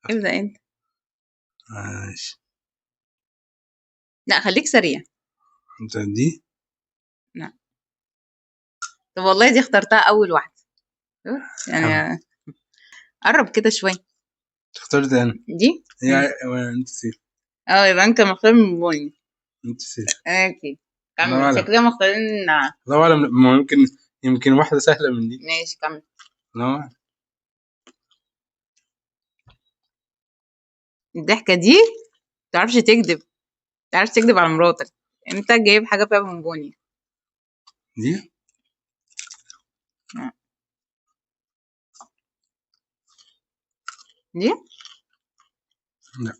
ابدأ انت. ماشي. لا خليك سريع. انت دي لا طب والله دي اخترتها اول واحدة. حلو. يعني قرب كده شوية. اخترت انا. دي هي انت سيف. يبقى انت مختار من بوينت. انت سيف. اوكي الله كمل، اعلم. شكلنا مختارين. الله اعلم، ما يمكن واحدة سهلة من دي. ماشي كمل. الله اعلم. الضحكة دي متعرفش تكذب، متعرفش تكذب على مراتك. انت جايب حاجة فيها بونبوني. دي دي لا.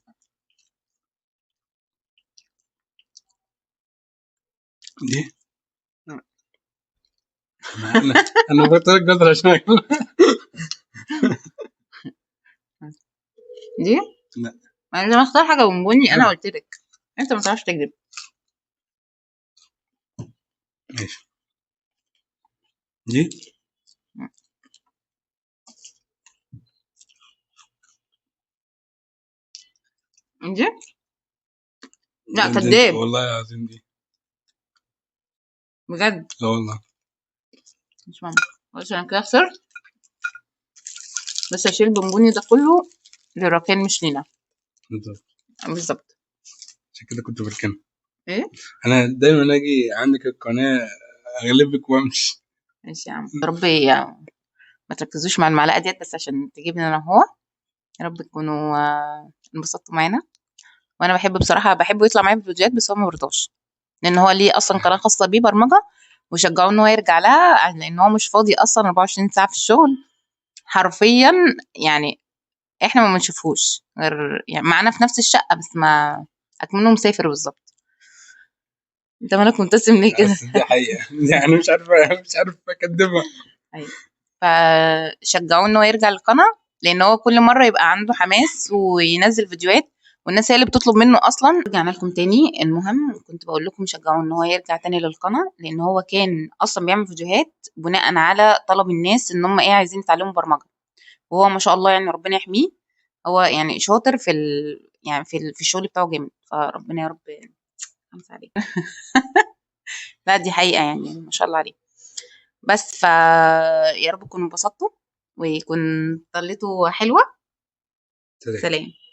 دي انا بختار قدر عشان دي لا. انا لما اختار حاجة بونبوني انا قلت لك انت ما تعرفش تكذب. ماشي. دي دي لا انت كداب والله العظيم دي. بجد. لا والله. مش مهم، بس انا كده خسرت. بس اشيل البونبوني ده كله للركان مش لينا. بالظبط. عشان كده كنت بركن. ايه انا دايما اجي عندك القناة اغلبك وامشي. ماشي يا عم، يا رب ما تركزوش مع المعلقة ديت بس عشان تجيبني انا وهو. يا رب تكونوا انبسطتوا معانا. وانا بصراحة بحبه يطلع معايا في الفيديوهات، بس هو ما برضاش لان هو ليه اصلا قناة خاصة بيه برمجة، وشجعوه ان هو يرجع لها لان هو مش فاضي اصلا 24 ساعة في الشغل حرفيا. يعني احنا ما بنشوفهوش غير يعني معانا في نفس الشقة، بس ما اكمنه مسافر بالظبط. انت مالك مبتسم ليه كده؟ بس دي حقيقة. يعني مش عارف اكدبها. ايوه فشجعوه ان هو يرجع للقناة، لان هو كل مرة يبقى عنده حماس وينزل فيديوهات والناس هي اللي بتطلب منه اصلا. رجعنا لكم تاني. المهم كنت بقول لكم شجعوه ان هو يرجع تاني للقناة، لان هو كان اصلا بيعمل فيديوهات بناء على طلب الناس ان هم عايزين يتعلموا برمجة. وهو ما شاء الله يعني ربنا يحميه، هو يعني شاطر يعني في الشغل بتاعه جامد، فربنا يا رب يمسي عليه. لا دي حقيقة يعني ما شاء الله عليه. بس يا رب تكونوا انبسطتوا ويكون طلته حلوة. سلام. سلام.